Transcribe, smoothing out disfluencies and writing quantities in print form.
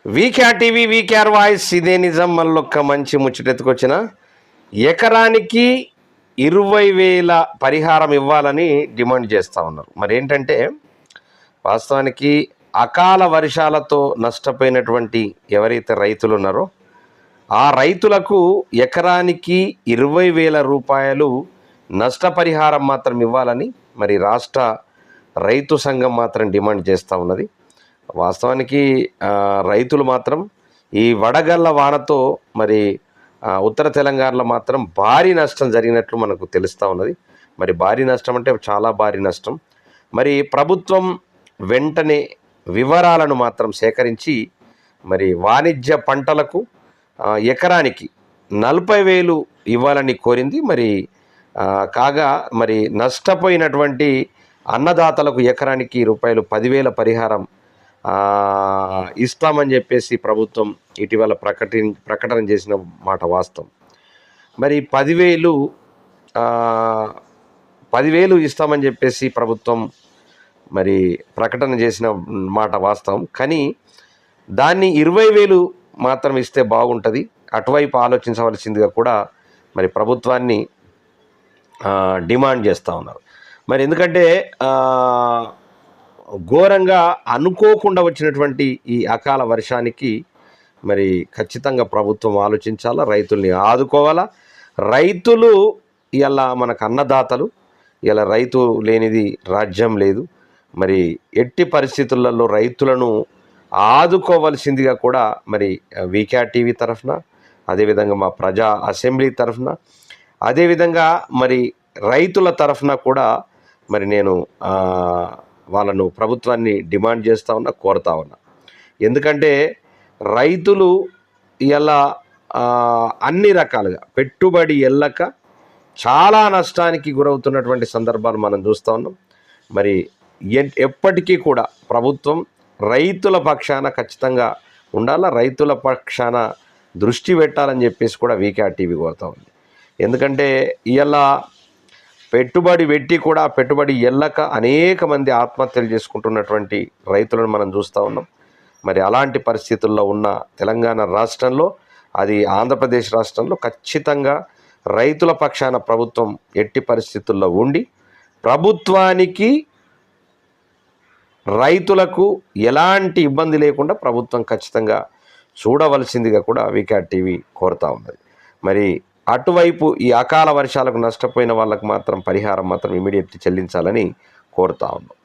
VKR TV VKR voice ఇదే నిజం. మళ్ళొక్క మంచి ముచ్చటెత్తుకొచ్చిన ఎకరానికి 20,000 పరిహారం ఇవ్వాలని డిమాండ్ చేస్తూ ఉన్నారు. మరి ఏంటంటే వాస్తవానికి అకాల వర్షాలతో నష్టపోయినటువంటి ఎవరైతే రైతులు ఉన్నారో ఆ రైతులకు ఎకరానికి 20,000 రూపాయలు నష్టపరిహారం మాత్రం ఇవ్వాలని మరి రాష్ట్ర రైతు సంఘం మాత్రం డిమాండ్ చేస్తూ ఉన్నది. వాస్తవానికి రైతులు మాత్రం ఈ వడగళ్ళ వానతో మరి ఉత్తర తెలంగాణలో మాత్రం భారీ నష్టం జరిగినట్లు మనకు తెలుస్తూ ఉన్నది. మరి భారీ నష్టం అంటే చాలా భారీ నష్టం. మరి ప్రభుత్వం వెంటనే వివరాలను మాత్రం సేకరించి మరి వాణిజ్య పంటలకు ఎకరానికి 40,000 ఇవ్వాలని కోరింది. మరి కాగా మరి నష్టపోయినటువంటి అన్నదాతలకు ఎకరానికి రూపాయలు 10,000 పరిహారం ఇస్తామని చెప్పేసి ప్రభుత్వం ఇటీవల ప్రకటన చేసిన మాట వాస్తవం. మరి 10,000 ఇస్తామని చెప్పేసి ప్రభుత్వం మరి ప్రకటన చేసిన మాట వాస్తవం. కానీ దాన్ని 20,000 మాత్రం ఇస్తే బాగుంటుంది. అటువైపు ఆలోచించవలసిందిగా కూడా మరి ప్రభుత్వాన్ని డిమాండ్ చేస్తూ ఉన్నారు. మరి ఎందుకంటే ఘోరంగా అనుకోకుండా వచ్చినటువంటి ఈ అకాల వర్షానికి మరి ఖచ్చితంగా ప్రభుత్వం ఆలోచించాలా, రైతుల్ని ఆదుకోవాలా. రైతులు ఇలా మనకు అన్నదాతలు, ఇలా రైతు లేనిది రాజ్యం లేదు. మరి ఎట్టి పరిస్థితులలో రైతులను ఆదుకోవలసిందిగా కూడా మరి వీకేఆర్ టీవీ తరఫున, అదేవిధంగా మా ప్రజా అసెంబ్లీ తరఫున, అదేవిధంగా మరి రైతుల తరఫున కూడా మరి నేను వాళ్ళను ప్రభుత్వాన్ని డిమాండ్ చేస్తూ ఉన్నా, కోరుతా ఉన్నా. ఎందుకంటే రైతులు ఇలా అన్ని రకాలుగా పెట్టుబడి ఎల్లక చాలా నష్టానికి గురవుతున్నటువంటి సందర్భాలు మనం చూస్తూ ఉన్నాం. మరి ఎప్పటికీ కూడా ప్రభుత్వం రైతుల పక్షాన ఖచ్చితంగా ఉండాలా, రైతుల పక్షాన దృష్టి పెట్టాలని చెప్పేసి కూడా వీకేఆర్ టీవీ కోరుతూ ఉంది. ఎందుకంటే ఇలా పెట్టుబడి పెట్టి కూడా పెట్టుబడి ఎల్లక అనేక మంది ఆత్మహత్యలు చేసుకుంటున్నటువంటి రైతులను మనం చూస్తూ ఉన్నాం. మరి అలాంటి పరిస్థితుల్లో ఉన్న తెలంగాణ రాష్ట్రంలో, అది ఆంధ్రప్రదేశ్ రాష్ట్రంలో ఖచ్చితంగా రైతుల పక్షాన ప్రభుత్వం ఎట్టి పరిస్థితుల్లో ఉండి ప్రభుత్వానికి రైతులకు ఎలాంటి ఇబ్బంది లేకుండా ప్రభుత్వం ఖచ్చితంగా చూడవలసిందిగా కూడా వీకేఆర్ టీవీ కోరుతూ ఉన్నది. మరి అటువైపు ఈ అకాల వర్షాలకు నష్టపోయిన వాళ్ళకు మాత్రం పరిహారం మాత్రం ఇమీడియట్లీ చెల్లించాలని కోరుతా ఉన్నాం.